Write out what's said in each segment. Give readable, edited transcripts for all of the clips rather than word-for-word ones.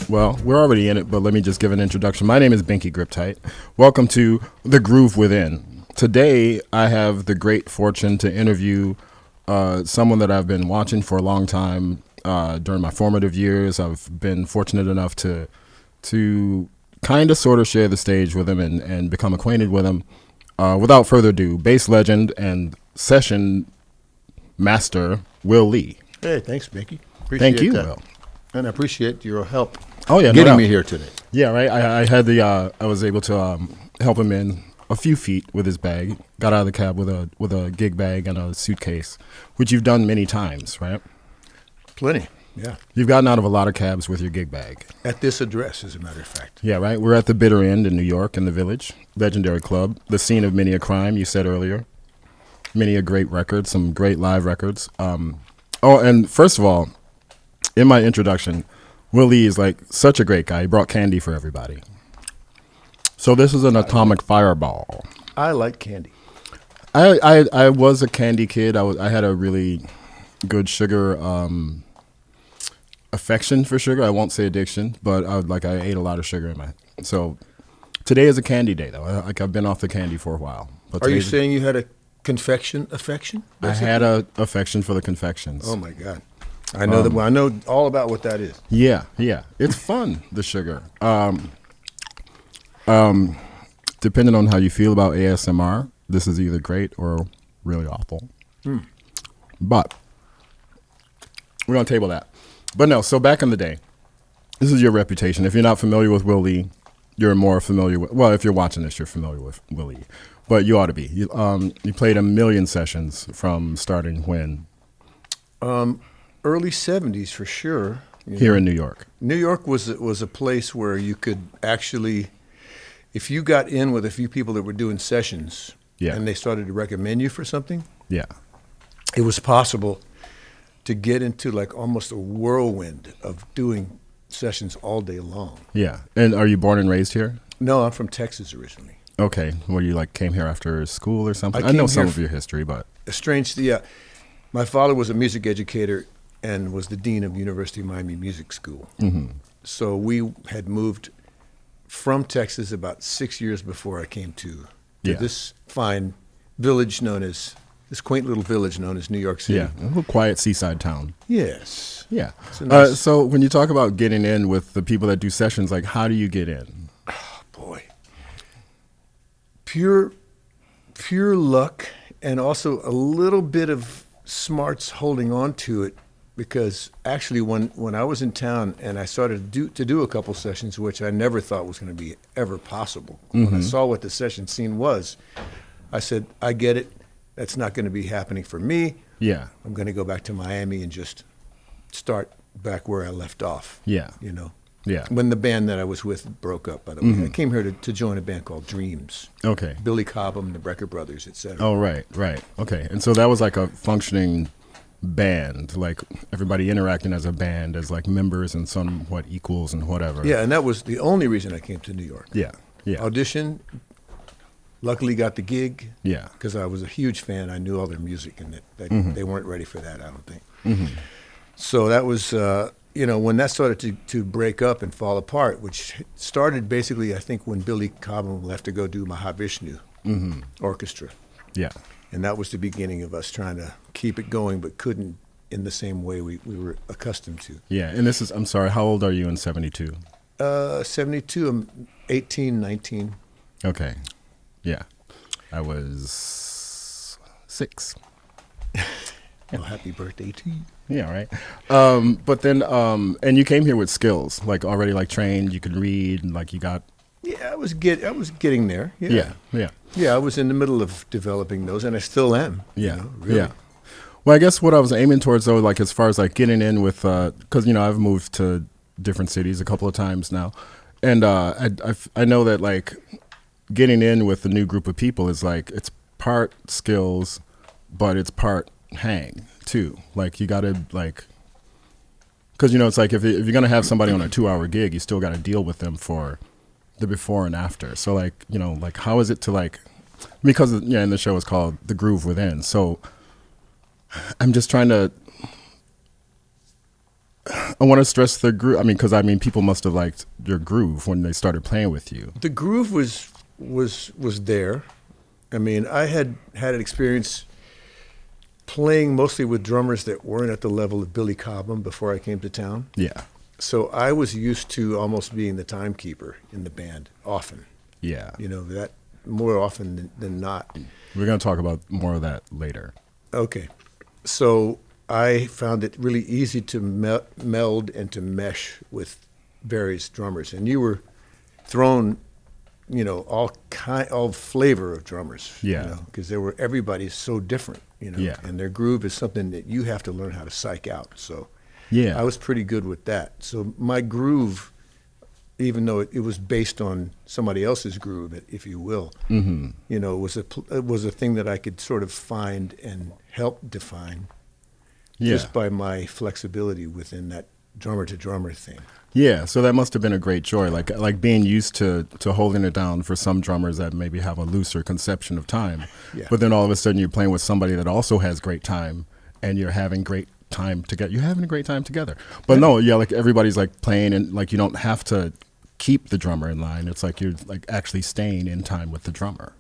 Well, we're already in it, but let me just give an introduction. My name is Binky Griptite. Welcome to The Groove Within. Today, I have the great fortune to interview someone that I've been watching for a long time during my formative years. I've been fortunate enough to kind of sort of share the stage with him and become acquainted with him. Without further ado, bass legend and session master Will Lee. Hey, thanks, Binky. Thank you, Will. And I appreciate your help getting me here today. Yeah, right. I had I was able to help him in a few feet with his bag. Got out of the cab with a gig bag and a suitcase, which you've done many times, right? Plenty, yeah. You've gotten out of a lot of cabs with your gig bag. At this address, as a matter of fact. Yeah, right. We're at the Bitter End in New York, in the Village, legendary club, the scene of many a crime. You said earlier, many a great record, some great live records. And first of all, in my introduction, Will Lee is like such a great guy. He brought candy for everybody. So this is an atomic fireball. I like candy. I was a candy kid. I had a really good sugar affection for sugar. I won't say addiction, but I ate a lot of sugar in my. So today is a candy day though. I've been off the candy for a while. But are you saying you had a confection affection? Basically? I had a affection for the confections. Oh my God. I know that. I know all about what that is. Yeah. It's fun, the sugar. Depending on how you feel about ASMR, this is either great or really awful. But we're going to table that. But no, so back in the day, this is your reputation. If you're not familiar with Will Lee, you're more familiar with, well, if you're watching this, you're familiar with Will Lee. But you ought to be. You played a million sessions from starting when? Early 70s for sure. Here in New York. New York was a place where you could actually, if you got in with a few people that were doing sessions and they started to recommend you for something, it was possible to get into like almost a whirlwind of doing sessions all day long. Yeah. And are you born and raised here? No, I'm from Texas originally. Okay. Well, you came here after school or something? I know some of your history, but. Yeah. My father was a music educator and was the dean of University of Miami Music School. Mm-hmm. So we had moved from Texas about 6 years before I came to this fine village this quaint little village known as New York City. Yeah, a little quiet seaside town. Yes. Yeah. Nice so when you talk about getting in with the people that do sessions, like how do you get in? Oh, boy. Pure luck and also a little bit of smarts holding on to it, because actually when I was in town and I started to do a couple sessions, which I never thought was going to be ever possible, when I saw what the session scene was, I said, I get it. That's not going to be happening for me. Yeah. I'm going to go back to Miami and just start back where I left off. Yeah. Yeah. When the band that I was with broke up, by the way. I came here to join a band called Dreams. Okay. Billy Cobham, the Brecker Brothers, etc. Oh, right. Okay. And so that was like a functioning band, like everybody interacting as a band, as like members and somewhat equals and whatever. Yeah, and that was the only reason I came to New York. Yeah. Audition, luckily got the gig. Yeah. Because I was a huge fan. I knew all their music, and that they weren't ready for that, I don't think. So that was... when that started to break up and fall apart, which started basically, I think, when Billy Cobham left to go do Mahavishnu Orchestra. Yeah. And that was the beginning of us trying to keep it going, but couldn't in the same way we were accustomed to. Yeah. And I'm sorry, how old are you in 72? 72, I'm 18, 19. Okay. Yeah. I was 6. Well, happy birthday to you. Yeah, right. But then, and you came here with skills, like already like trained, you could read, like you got. Yeah, I was getting there. Yeah. Yeah, I was in the middle of developing those, and I still am. Yeah, really. Yeah. Well, I guess what I was aiming towards though, like as far as like getting in with, because I've moved to different cities a couple of times now, and I know that like getting in with a new group of people is like it's part skills, but it's part hang too. Like you gotta like, because it's like if you're gonna have somebody on a 2-hour gig, you still gotta deal with them for the before and after. So like like how is it to like, because and the show is called The Groove Within. So I'm just trying to I want to stress the groove. I mean, because people must have liked your groove when they started playing with you. The groove was there. I mean, I had an experience playing mostly with drummers that weren't at the level of Billy Cobham before I came to town. Yeah. So I was used to almost being the timekeeper in the band often. Yeah. That more often than not. We're going to talk about more of that later. Okay. So I found it really easy to meld and to mesh with various drummers. And you were thrown, all flavor of drummers. Yeah. Because everybody's so different, Yeah. and their groove is something that you have to learn how to psych out. So Yeah. I was pretty good with that. So my groove, even though it was based on somebody else's groove, if you will, was a thing that I could sort of find and help define just by my flexibility within that drummer to drummer thing. Yeah, so that must have been a great joy, like being used to holding it down for some drummers that maybe have a looser conception of time. Yeah. But then all of a sudden you're playing with somebody that also has great time, and you're having great time together. You're having a great time together. But no, like everybody's like playing, and like you don't have to keep the drummer in line. It's like you're like actually staying in time with the drummer.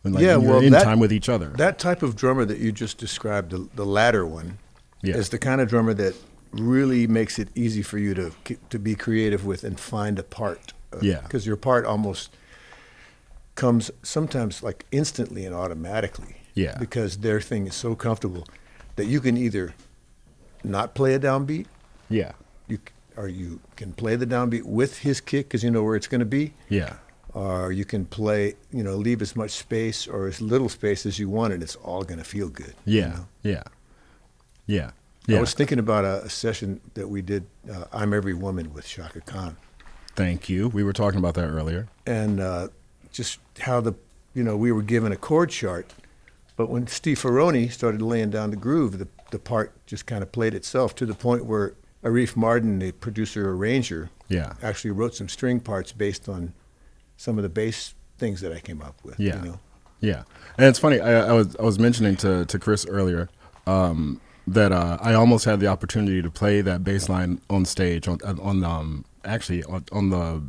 And like you're in time with each other. That type of drummer that you just described, the latter one, Yeah. is the kind of drummer that really makes it easy for you to be creative with and find a part. Yeah. Because your part almost comes sometimes like instantly and automatically. Yeah. Because their thing is so comfortable that you can either not play a downbeat, Yeah. or you can play the downbeat with his kick because you know where it's going to be. Yeah. Or you can play, leave as much space or as little space as you want, and it's all going to feel good. Yeah. Yeah. Yeah. Yeah. I was thinking about a session that we did, I'm Every Woman with Shaka Khan. Thank you. We were talking about that earlier. And just how we were given a chord chart, but when Steve Ferroni started laying down the groove, the part just kind of played itself to the point where Arif Mardin, the producer-arranger, Yeah. actually wrote some string parts based on some of the bass things that I came up with. Yeah. Yeah. And it's funny, I was mentioning to Chris earlier that I almost had the opportunity to play that bass line on stage on the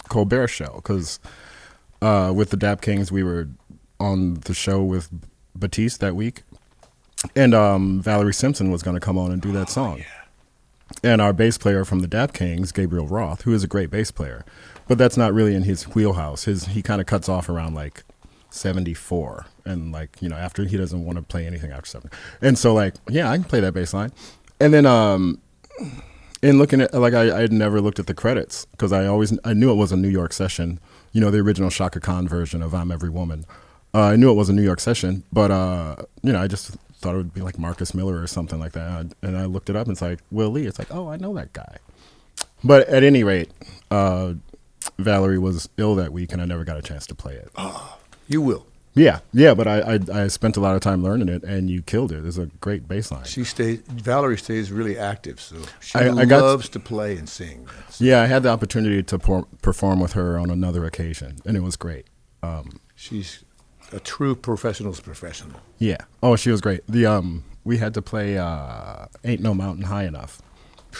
Colbert show, because with the Dap Kings we were on the show with Batiste that week, and Valerie Simpson was going to come on and do that song. Yeah. And our bass player from the Dap Kings, Gabriel Roth, who is a great bass player, but that's not really in his wheelhouse. He kind of cuts off around like 74, and like after he doesn't want to play anything after 70. And so like I can play that bass line. And then in looking at I had never looked at the credits because I knew it was a New York session. The original Shaka Khan version of I'm Every Woman. I knew it was a New York session, but I just thought it would be like Marcus Miller or something like that. And I looked it up and it's like Will Lee. It's like, oh, I know that guy. But at any rate, Valerie was ill that week and I never got a chance to play it. Oh, you will. Yeah, but I spent a lot of time learning it, and you killed it. It's a great bass line. Valerie stays really active, so she I loves to play and sing. Yeah, I had the opportunity to perform with her on another occasion, and it was great. She's a true professional's professional. Yeah. Oh, she was great. We had to play Ain't No Mountain High Enough.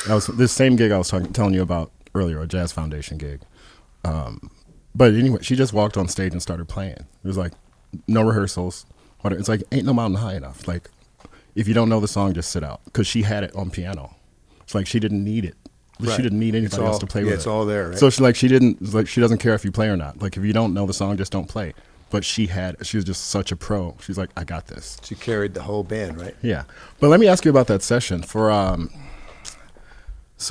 That was this same gig I was telling you about earlier, a Jazz Foundation gig. But anyway, she just walked on stage and started playing. It was like no rehearsals. It's like Ain't No Mountain High Enough. Like if you don't know the song, just sit out, because she had it on piano. It's like she didn't need it. Right. She didn't need anybody else to play with it. It's all there, right? So she doesn't care if you play or not. Like if you don't know the song, just don't play. But she was just such a pro. She's like, I got this. She carried the whole band, right? Yeah. But let me ask you about that session. So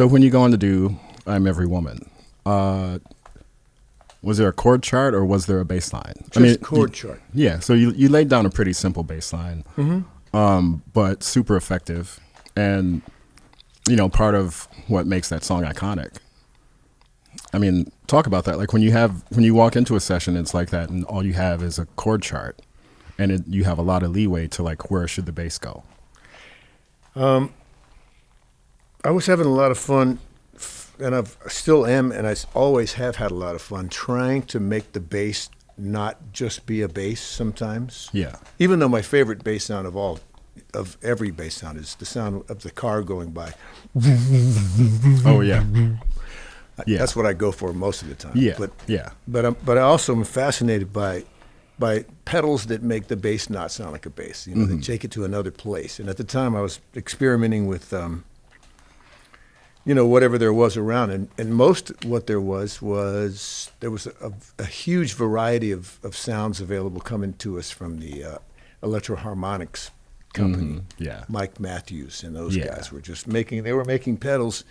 when you go on to do I'm Every Woman, was there a chord chart or was there a bass line? Chord chart. Yeah. So you laid down a pretty simple bass line, but super effective. And, part of what makes that song iconic. I mean, talk about that. Like when you walk into a session, it's like that, and all you have is a chord chart, and you have a lot of leeway to like where should the bass go. I was having a lot of fun, and I still am, and I always have had a lot of fun trying to make the bass not just be a bass sometimes. Yeah. Even though my favorite bass sound of all of every bass sound is the sound of the car going by. Oh yeah. Yeah. That's what I go for most of the time. Yeah. But yeah. But I also am fascinated by pedals that make the bass not sound like a bass. You know, Mm-hmm. they take it to another place. And at the time, I was experimenting with, whatever there was around. And most what there was a huge variety of sounds available coming to us from the Electro Harmonics company. Mm-hmm. Yeah. Mike Matthews and those Yeah. guys were they were making pedals.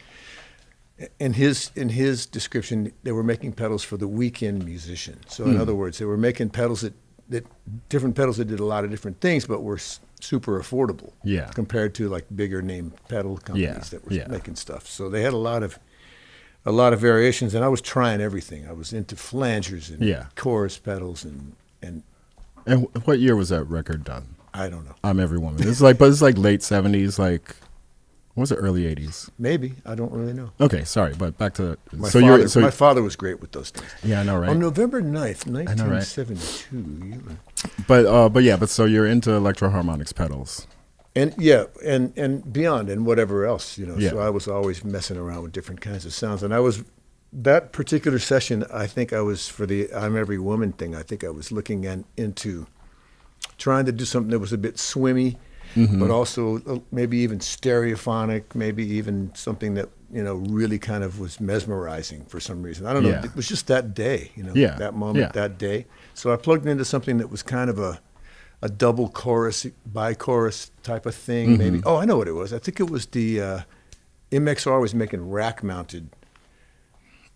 In his description, they were making pedals for the weekend musician. So in other words, they were making pedals that different pedals that did a lot of different things, but were super affordable. Yeah. Compared to like bigger name pedal companies Yeah. that were Yeah. making stuff. So they had a lot of variations, and I was trying everything. I was into flangers and Yeah. chorus pedals and And what year was that record done? I don't know. I'm Every Woman. It's like late 70s, like, what was it, early 80s? Maybe I don't really know. Okay, sorry, but back to My so father was great with those things. yeah, I know, right? On November 9th, know, right? 1972. But so you're into Electro Harmonics pedals. And beyond and whatever else, Yeah. So I was always messing around with different kinds of sounds. And that particular session, I think I was, for the I'm Every Woman thing, I think I was looking into trying to do something that was a bit swimmy, but also maybe even stereophonic, maybe even something that, really kind of was mesmerizing for some reason. I don't know. Yeah. It was just that day, Yeah. that moment, Yeah. that day. So I plugged into something that was kind of a double chorus, bi-chorus type of thing, maybe. Oh, I know what it was. I think it was the MXR was making rack-mounted.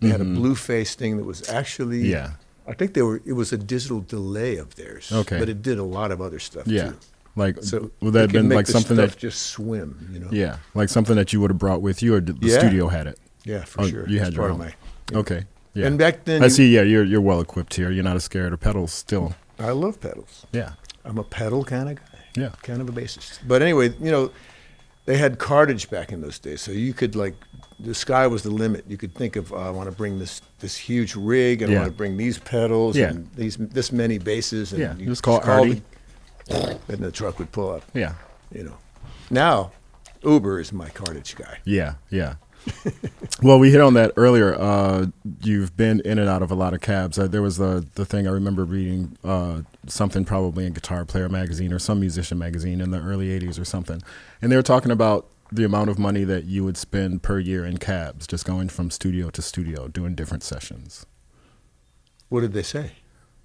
They had a blue-face thing that was actually, Yeah. I think it was a digital delay of theirs. Okay. But it did a lot of other stuff, Yeah. too. Like, So would that it have could been make like the something stuff that, just swim, yeah, like something that you would have brought with you, or did the Yeah. studio had it? Yeah, for Oh, sure. you had It's your part own. of my. Okay. Yeah. And back then, I see. Yeah, you're well equipped here. You're not as scared of pedals still. I love pedals. Yeah. I'm a pedal kind of guy. Yeah. Kind of a bassist. But anyway, they had cartage back in those days, so you could the sky was the limit. You could think of I want to bring this huge rig, and I Yeah. want to bring these pedals Yeah. and this many basses, and Yeah, you just call Artie. and the truck would pull up. Yeah. Now, Uber is my cartage guy. Yeah. Yeah. Well, we hit on that earlier. You've been in and out of a lot of cabs. There was the thing I remember reading, something probably in Guitar Player magazine or some musician magazine in the early 80s or something. And they were talking about the amount of money that you would spend per year in cabs, just going from studio to studio, doing different sessions. What did they say?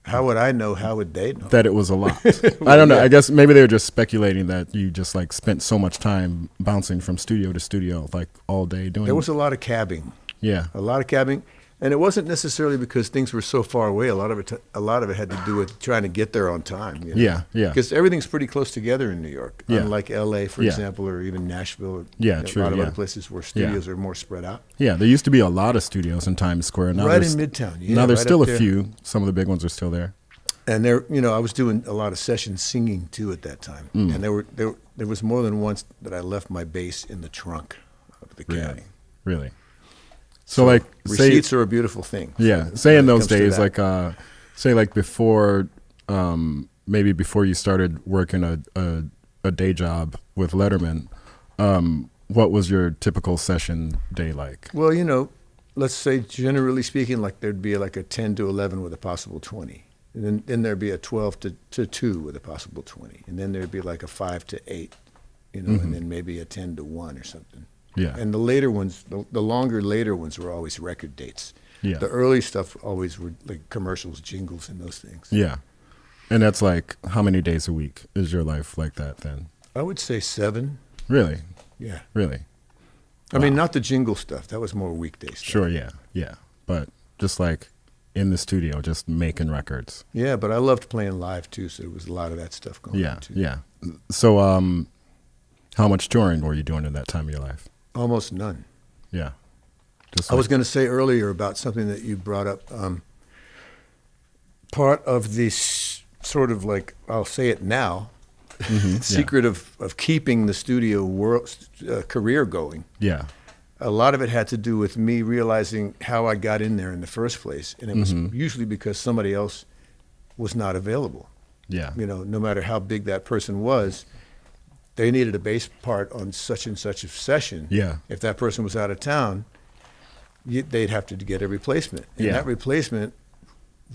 How would I know? How would they know? That it was a lot. I don't know. yeah. I guess maybe they were just speculating that you just like spent so much time bouncing from studio to studio, like all day doing. There was a lot of cabbing. Yeah. A lot of cabbing, and it wasn't necessarily because things were so far away. A lot of it had to do with trying to get there on time. Yeah, yeah. Because everything's pretty close together in New York, Yeah. unlike L.A., for Yeah. example, or even Nashville. Or, Yeah, true, A lot of yeah. other places where studios are more spread out. Yeah, there used to be a lot of studios in Times Square. Now Right there's- in Midtown. Yeah, now there's right still up a there. few. Some of the big ones are still there. And there, I was doing a lot of session singing too at that time, and there was more than once that I left my bass in the trunk of the cab. Really. So like, Receipts are a beautiful thing. yeah, So say when in it those comes to days, that. like, say like before, maybe before you started working a day job with Letterman, what was your typical session day like? Well, let's say generally speaking, like there'd be like a 10 to 11 with a possible 20. And then there'd be a 12 to 2 with a possible 20. And then there'd be like a 5 to 8, and then maybe a 10 to 1 or something. Yeah. And the later ones, the longer later ones were always record dates. Yeah. The early stuff always were like commercials, jingles, and those things. Yeah. And that's like, how many days a week is your life like that then? I would say 7. Really? Yeah. Really? I mean, not the jingle stuff. That was more weekday stuff. Sure, yeah, yeah. But just like in the studio, just making records. Yeah, but I loved playing live too, so there was a lot of that stuff going Yeah, on too. yeah. So how much touring were you doing in that time of your life? Almost none. Yeah. Just I was going to say earlier about something that you brought up. Part of this sort of like, I'll say it now, secret of keeping the studio career going. Yeah. A lot of it had to do with me realizing how I got in there in the first place. And it was usually because somebody else was not available. Yeah. No matter how big that person was, they needed a bass part on such and such a session. Yeah. If that person was out of town, they'd have to get a replacement. And Yeah. that replacement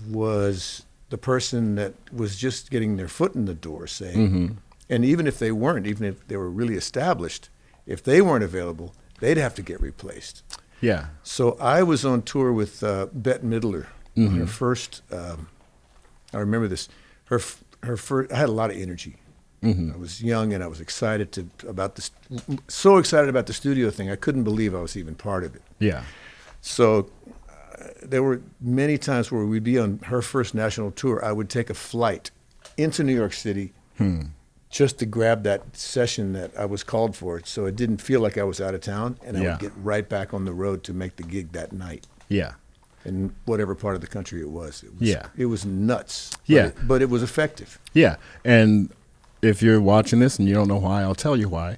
was the person that was just getting their foot in the door, saying, and even if they weren't, even if they were really established, if they weren't available, they'd have to get replaced. Yeah. So I was on tour with Bette Midler. Her first, I remember this. Her first. I had a lot of energy. I was young and I was excited about this. So excited about the studio thing. I couldn't believe I was even part of it. Yeah. So there were many times where we'd be on her first national tour. I would take a flight into New York City just to grab that session that I was called for, so it didn't feel like I was out of town, and I would get right back on the road to make the gig that night. Yeah. In whatever part of the country it was. Yeah. It was nuts. Yeah. But it was effective. Yeah. And if you're watching this and you don't know why, I'll tell you why.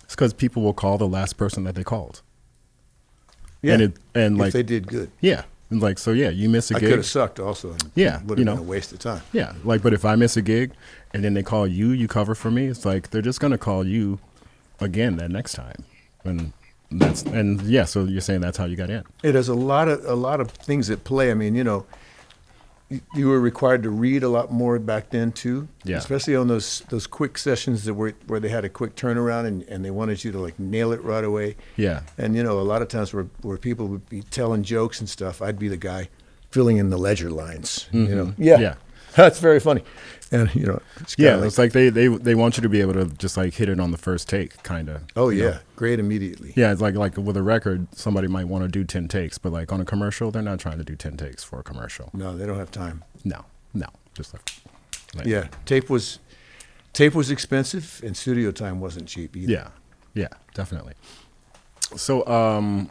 It's because people will call the last person that they called. Yeah. And if like they did good. Yeah. And like, so yeah, you miss a I gig. could have sucked also. And Yeah, would have been a waste of time. Yeah. Like, but if I miss a gig and then they call you, you cover for me, it's like they're just going to call you again that next time. And so you're saying that's how you got in. It has a lot of things at play. I mean, you were required to read a lot more back then too. Yeah. Especially on those quick sessions where they had a quick turnaround and they wanted you to like nail it right away. Yeah. And a lot of times where people would be telling jokes and stuff, I'd be the guy filling in the ledger lines. Yeah. That's very funny. And it's it's like they want you to be able to just like hit it on the first take, kind of. Oh yeah, great immediately. Yeah, it's like with a record, somebody might want to do 10 takes, but like on a commercial, they're not trying to do 10 takes for a commercial. No, they don't have time. No, just like yeah, tape was expensive, and studio time wasn't cheap either. Yeah, definitely. So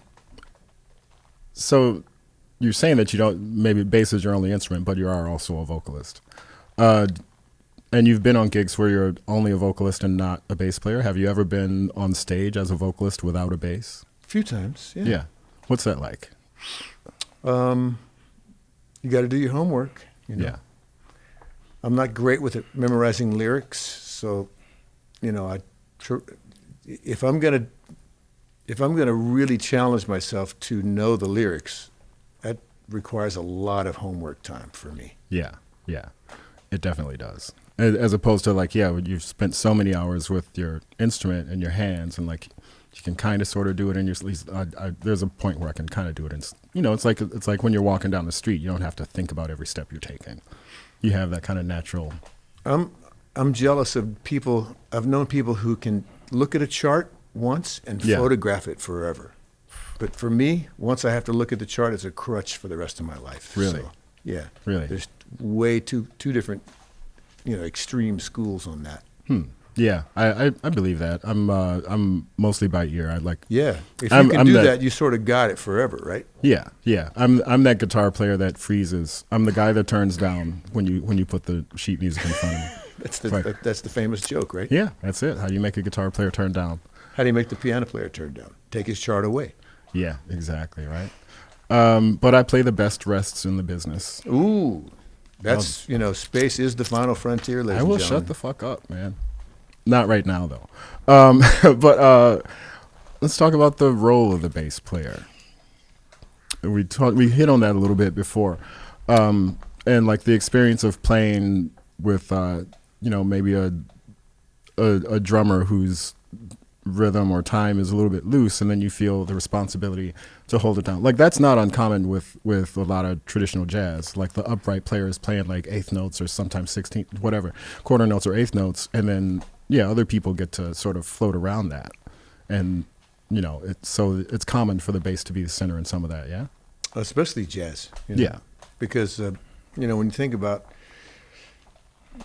so you're saying that you don't, maybe bass is your only instrument, but you are also a vocalist. And you've been on gigs where you're only a vocalist and not a bass player. Have you ever been on stage as a vocalist without a bass? A few times, yeah. Yeah. What's that like? You got to do your homework. Yeah. I'm not great with memorizing lyrics, so if I'm gonna really challenge myself to know the lyrics, that requires a lot of homework time for me. Yeah. It definitely does. As opposed to like, you've spent so many hours with your instrument and your hands, and like you can kind of sort of do it in your sleep. There's a point where I can kind of do it, and it's like when you're walking down the street, you don't have to think about every step you're taking. You have that kind of natural. I'm jealous of people. I've known people who can look at a chart once and photograph it forever. But for me, once I have to look at the chart, it's a crutch for the rest of my life. Really? So, yeah. Really? There's way two different, extreme schools on that. Yeah, I believe that. I'm mostly by ear. Yeah, if you can do that, you sort of got it forever, right? Yeah. I'm that guitar player that freezes. I'm the guy that turns down when you put the sheet music in front of me. That's the famous joke, right? Yeah, that's it. How do you make a guitar player turn down? How do you make the piano player turn down? Take his chart away. Yeah, exactly, right? But I play the best rests in the business. Ooh, that's, space is the final frontier, ladies I will and gentlemen. shut the fuck up, man. Not right now, though. But let's talk about the role of the bass player. We hit on that a little bit before. And like the experience of playing with, maybe a drummer whose rhythm or time is a little bit loose, and then you feel the responsibility to hold it down. Like that's not uncommon with a lot of traditional jazz. Like the upright player is playing like eighth notes or sometimes 16th, whatever, quarter notes or eighth notes, and then other people get to sort of float around that, and it's common for the bass to be the center in some of that. Yeah, especially jazz. Yeah, because when you think about,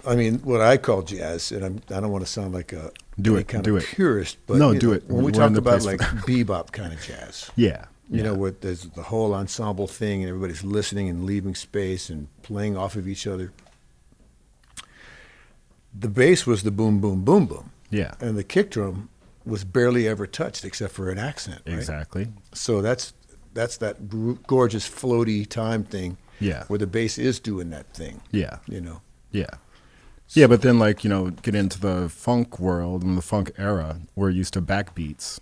what I call jazz, and I don't want to sound like a purist, but do it. When we talk about like bebop kind of jazz, where there's the whole ensemble thing and everybody's listening and leaving space and playing off of each other. The bass was the boom, boom, boom, boom. Yeah, and the kick drum was barely ever touched except for an accent. Right? Exactly. So that's that gorgeous floaty time thing. Yeah, where the bass is doing that thing. Yeah. Yeah. Yeah, but then like, you know, get into the funk world and the funk era, we're used to backbeats.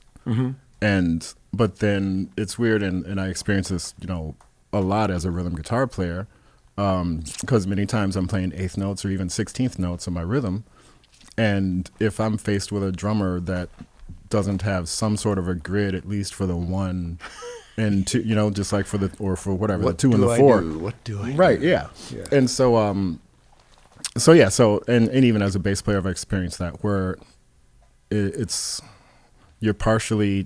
And but then it's weird, and I experience this, you know, a lot as a rhythm guitar player, because many times I'm playing eighth notes or even 16th notes of my rhythm, and if I'm faced with a drummer that doesn't have some sort of a grid, at least for the one and two, you know, just like for the, or for whatever, What the two and do the I four, do? What do I right? do? Yeah. Yeah. And so yeah, so and even as a bass player, I've experienced that where it's you're partially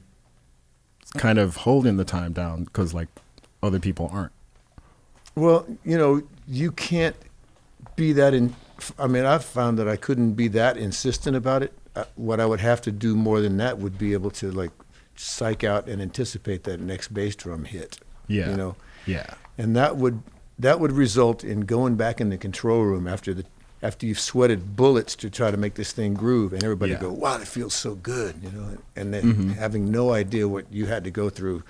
kind of holding the time down because like other people aren't. Well, you know, you can't be that in. I mean, I've found that I couldn't be that insistent about it. What I would have to do more than that would be able to like psych out and anticipate that next bass drum hit. Yeah. You know, Yeah. and that would result in going back in the control room after you've sweated bullets to try to make this thing groove, and everybody Yeah. go, "Wow, that feels so good," you know, and then having no idea what you had to go through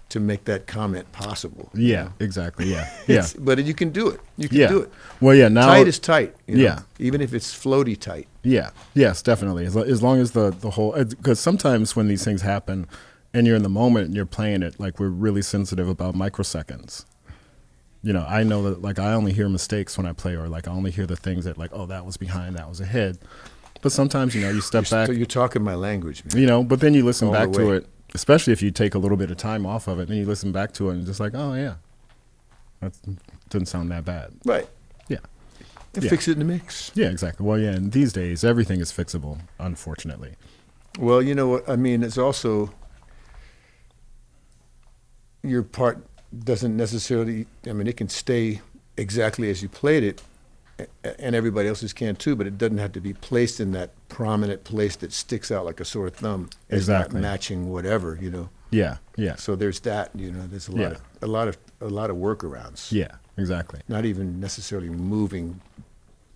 to make that comment possible. you Yeah. know? Exactly. Yeah. Yeah. But you can do it. You can Yeah. do it. Well, yeah. Now Tight is tight. You know? Yeah. Even if it's floaty tight. Yeah. Yes, definitely. As long as the whole, because sometimes when these things happen and you're in the moment and you're playing it, like we're really sensitive about microseconds. You know, I know that like I only hear mistakes when I play, or like I only hear the things that like, oh, that was behind, that was ahead. But sometimes, you know, you step back, So you're talking my language, man. you know, but then you listen All back the to way. it, especially if you take a little bit of time off of it, then you listen back to it and just like, oh yeah, that didn't sound that bad. Right. Yeah. And Yeah. fix it in the mix. Yeah, exactly. Well, yeah, and these days everything is fixable, unfortunately. Well, you know what I mean. It's also your part doesn't necessarily. I mean, it can stay exactly as you played it, and everybody else's can too. But it doesn't have to be placed in that prominent place that sticks out like a sore thumb. As Exactly. not matching whatever, you know. Yeah, yeah, So there's that. You know, there's Yeah. a lot of workarounds. yeah, exactly. Not even necessarily moving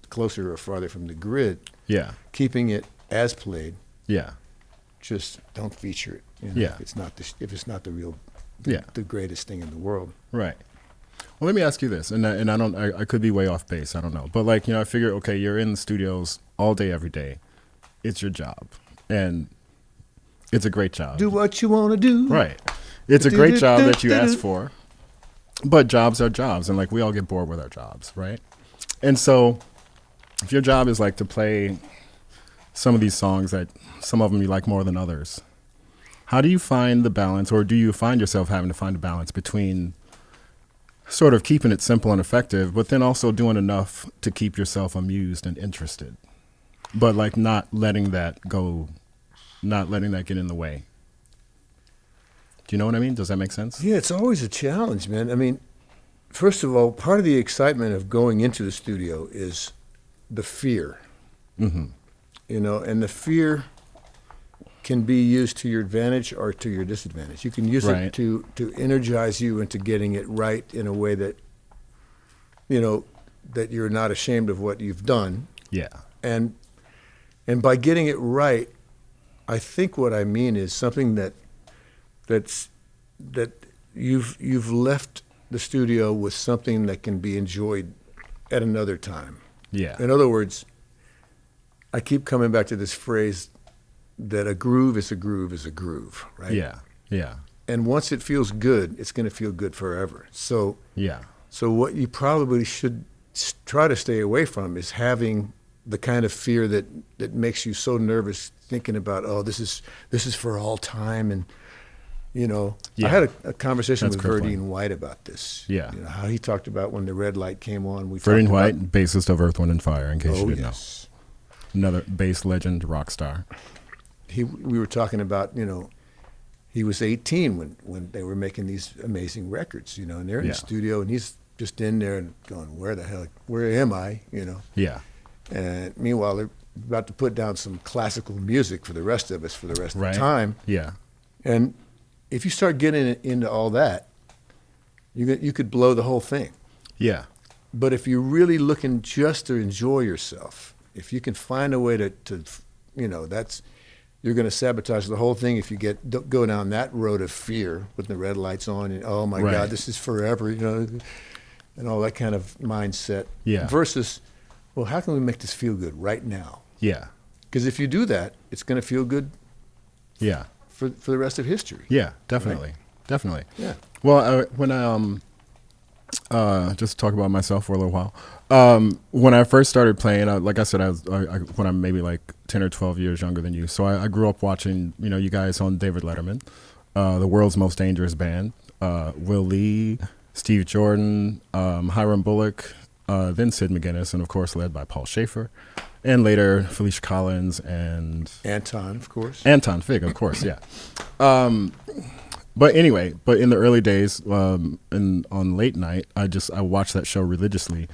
closer or farther from the grid. Yeah, Keeping it as played. yeah, Just don't feature it. You know, Yeah. If it's not the real, Yeah. the greatest thing in the world. right. Well, let me ask you this, and I could be way off base, I don't know, but like, you know, I figure, okay, you're in the studios all day, every day. It's your job, and it's a great job. Do what you want to do. Right. It's a great job that you asked for, but jobs are jobs, and like we all get bored with our jobs, right? And so, if your job is like to play some of these songs that some of them you like more than others, how do you find the balance, or do you find yourself having to find a balance between sort of keeping it simple and effective, but then also doing enough to keep yourself amused and interested, but like not letting that go, not letting that get in the way? Do you know what I mean? Does that make sense? Yeah, it's always a challenge, man. I mean, first of all, part of the excitement of going into the studio is the fear. Mm-hmm. You know, and the fear can be used to your advantage or to your disadvantage. You can use Right. it to energize you into getting it right in a way that, you know, that you're not ashamed of what you've done. Yeah. And by getting it right, I think what I mean is something that you've left the studio with something that can be enjoyed at another time. Yeah. In other words, I keep coming back to this phrase that a groove is a groove is a groove, right? Yeah. Yeah. And once it feels good, it's going to feel good forever. So Yeah. what you probably should try to stay away from is having the kind of fear that makes you so nervous thinking about, oh, this is for all time. And, you know, Yeah. I had a conversation That's with crippling. Verdine White about this. Yeah. You know, how he talked about when the red light came on. Freddie talked White, about- bassist of Earth, Wind, and Fire, in case you Oh, didn't yes. know. Another bass legend, rock star. We were talking about, you know, he was 18 when they were making these amazing records, you know, and they're in Yeah. the studio and he's just in there and going, where am I, you know? Yeah. And meanwhile, they're about to put down some classical music for the rest of us for the rest Right. of the time. Yeah. And if you start getting into all that, you could blow the whole thing. Yeah. But if you're really looking just to enjoy yourself, if you can find a way to you know, you're going to sabotage the whole thing if you go down that road of fear with the red lights on and, oh my Right. God, this is forever, you know, and all that kind of mindset. Yeah. Versus well, how can we make this feel good right now? Yeah. Because if you do that, it's going to feel good Yeah. for the rest of history. Yeah, definitely. Right? Definitely. Yeah. Well, when I just talk about myself for a little while. When I first started playing, like I said, when I'm maybe like 10 or 12 years younger than you. So I grew up watching, you guys on David Letterman, The World's Most Dangerous Band, Will Lee, Steve Jordan, Hiram Bullock, then Sid McGuinness, and of course led by Paul Schaefer, and later Felicia Collins and Anton, of course. Anton Fig, of course, yeah. But anyway, in the early days, and on late night, I watched that show religiously,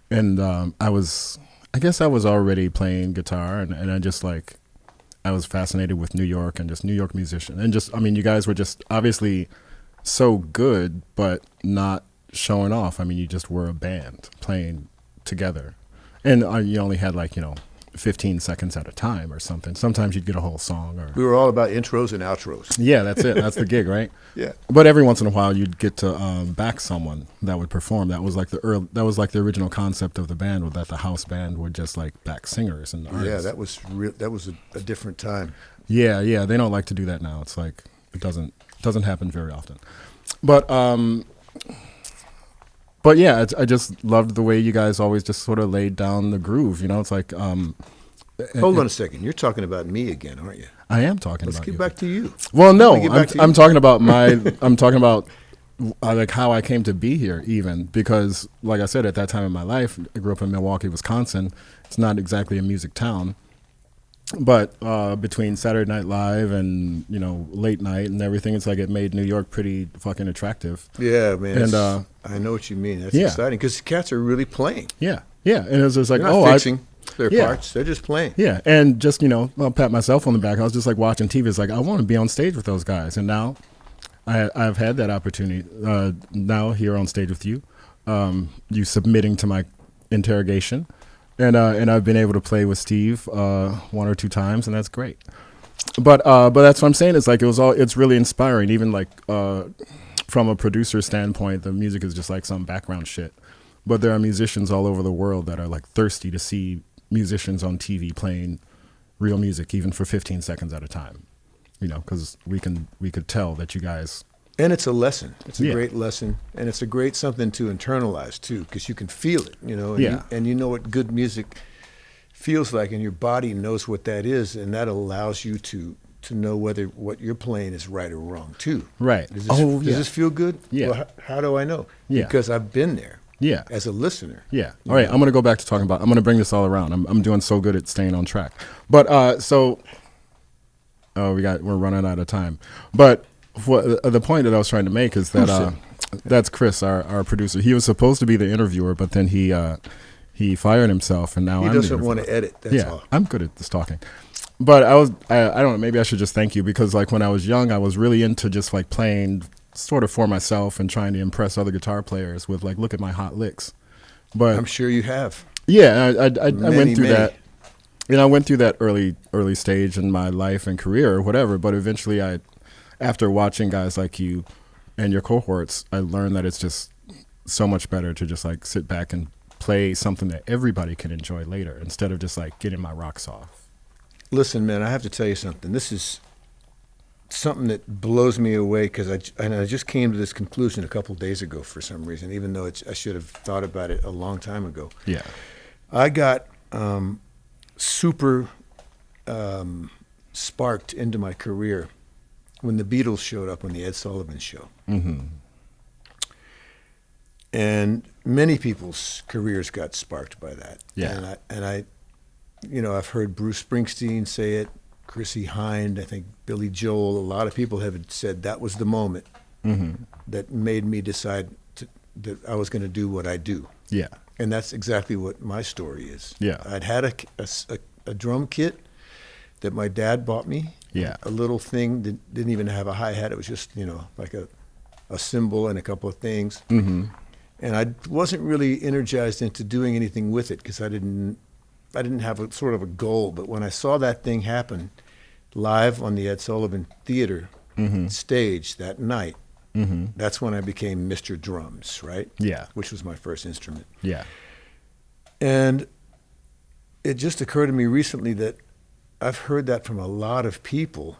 and I guess I was already playing guitar, and I was fascinated with New York and just New York musicians, and you guys were just obviously so good, but not showing off. You just were a band playing together, and you only had 15 seconds at a time or something. Sometimes you'd get a whole song. Or We were all about intros and outros. yeah, that's it. That's the gig, right? Yeah. But every once in a while, you'd get to back someone that would perform. That was like the original concept of the band, that the house band would just back singers and artists. Yeah, that was a different time. Yeah, they don't like to do that now. It's like it doesn't happen very often. But yeah, I just loved the way you guys always just sort of laid down the groove. It's like. Hold on a second. You're talking about me again, aren't you? I am talking Let's about get you. back to you. Well, no, I'm you. talking about I'm talking about how I came to be here, even because, like I said, at that time in my life, I grew up in Milwaukee, Wisconsin. It's not exactly a music town, but between Saturday Night Live and late night and everything, it's like it made New York pretty fucking attractive. Yeah, man. And I know what you mean. That's yeah. exciting because cats are really playing. Yeah, and it was just like, They're not fixing their yeah. parts. They're just playing. Yeah, and just I'll pat myself on the back. I was just like watching TV. It's like I want to be on stage with those guys, and now I've had that opportunity. Now here on stage with you, you submitting to my interrogation, and I've been able to play with Steve one or two times, and that's great. But that's what I'm saying. It's like it's really inspiring. Even from a producer standpoint, the music is just like some background shit. But there are musicians all over the world that are thirsty to see musicians on TV playing real music, even for 15 seconds at a time. Because we could tell that you guys. And it's a lesson. It's a great lesson, and it's a great something to internalize too, because you can feel it. And you know what good music feels like, and your body knows what that is, and that allows you to know whether what you're playing is right or wrong too. Right. Does this feel good? Yeah. Well, how do I know? Yeah. Because I've been there. Yeah. As a listener. Yeah. All right. I'm going to go back to talking about. I'm going to bring this all around. I'm doing so good at staying on track. But we're running out of time. But the point that I was trying to make is that that's Chris, our producer. He was supposed to be the interviewer, but then he fired himself, and now he I'm doesn't want to edit. That's all. I'm good at this talking. But I don't know. Maybe I should just thank you because when I was young, I was really into just playing sort of for myself and trying to impress other guitar players with look at my hot licks. But I'm sure you have. Yeah, I went through many. that. I went through that early stage in my life and career or whatever. But eventually, after watching guys like you and your cohorts, I learned that it's just so much better to just sit back and play something that everybody can enjoy later instead of just getting my rocks off. Listen, man, I have to tell you something. This is something that blows me away because I just came to this conclusion a couple of days ago for some reason, even though I should have thought about it a long time ago. Yeah. I got super sparked into my career when the Beatles showed up on the Ed Sullivan Show. Mm-hmm. And many people's careers got sparked by that. Yeah. And I I've heard Bruce Springsteen say it, Chrissy Hynde, I think Billy Joel, a lot of people have said that was the moment that made me decide that I was going to do what I do. Yeah. And that's exactly what my story is. Yeah. I'd had a drum kit that my dad bought me. Yeah. A little thing that didn't even have a hi-hat. It was just, like a cymbal and a couple of things. Mm-hmm. And I wasn't really energized into doing anything with it because I didn't have a sort of a goal. But when I saw that thing happen live on the Ed Sullivan Theater stage that night, that's when I became Mr. Drums, right? Yeah. Which was my first instrument. Yeah. And it just occurred to me recently that I've heard that from a lot of people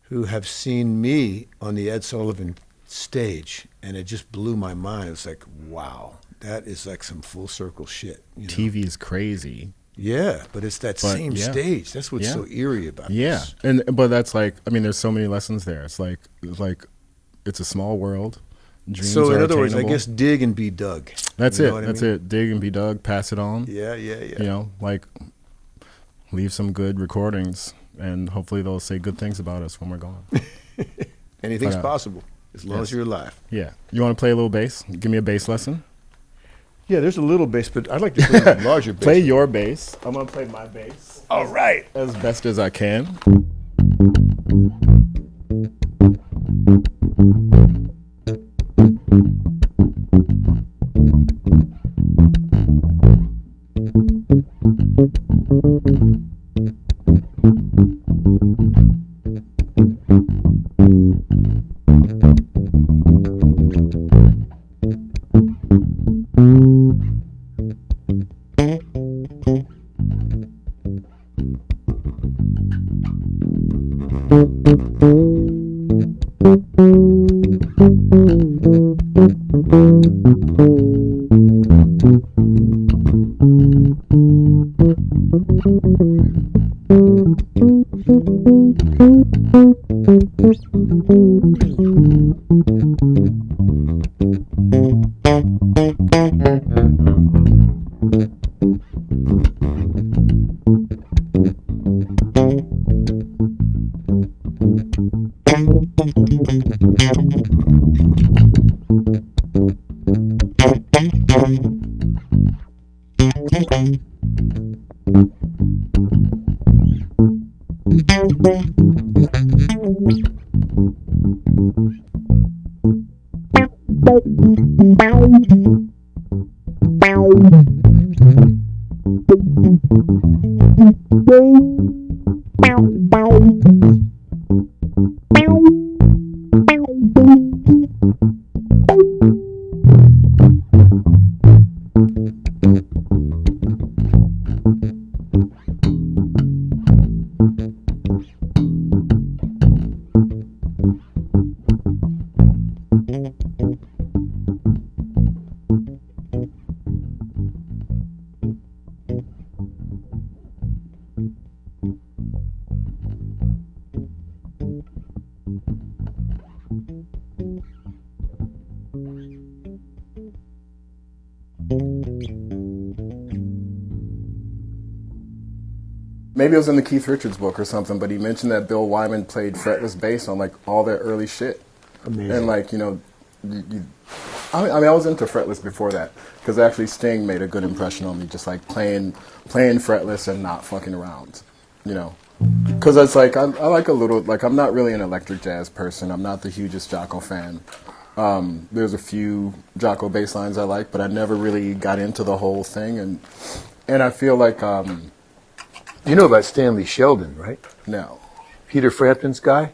who have seen me on the Ed Sullivan stage, and it just blew my mind. It's like, wow, that is like some full circle shit. You know? TV is crazy. Yeah, but it's that same stage. That's what's so eerie about this. Yeah, but that's like, I mean, there's so many lessons there. It's like it's a small world. Dreams So in are other words, I attainable. guess dig and be dug. That's You it. know what I That's mean? it. Dig and be dug. Pass it on. Yeah. You know, like leave some good recordings, and hopefully they'll say good things about us when we're gone. Anything's But, possible as long as you're alive. Yeah. You want to play a little bass? Give me a bass lesson. Yeah, there's a little bass, but I'd like to play a larger bass. Play your bass. I'm gonna play my bass. All right. As best as I can. Maybe it was in the Keith Richards book or something, but he mentioned that Bill Wyman played fretless bass on like all their early shit. Amazing. And like, you know, I mean, I was into fretless before that because actually Sting made a good impression on me, just like playing fretless and not fucking around, you know. Because it's like I like a little, like I'm not really an electric jazz person. I'm not the hugest Jocko fan. There's a few Jocko bass lines I like, but I never really got into the whole thing. And I feel like You know about Stanley Sheldon, right? no. Peter Frampton's guy?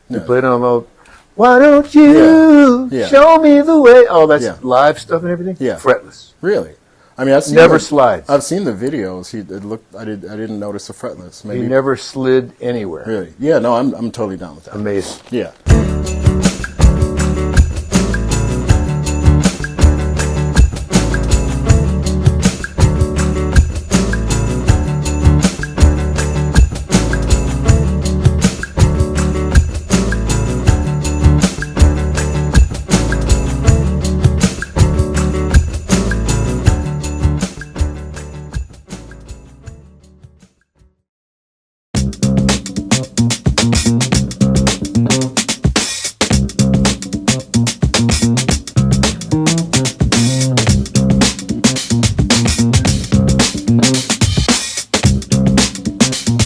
No. He played on all, why don't you Yeah. show me the way? Oh, that's Yeah. live stuff and everything? Yeah. Fretless. Really? I mean, I've seen Never slides. I've seen the videos. I didn't notice the fretless. Maybe He never slid anywhere. really. Yeah, no, I'm totally down with that. Amazing. Yeah.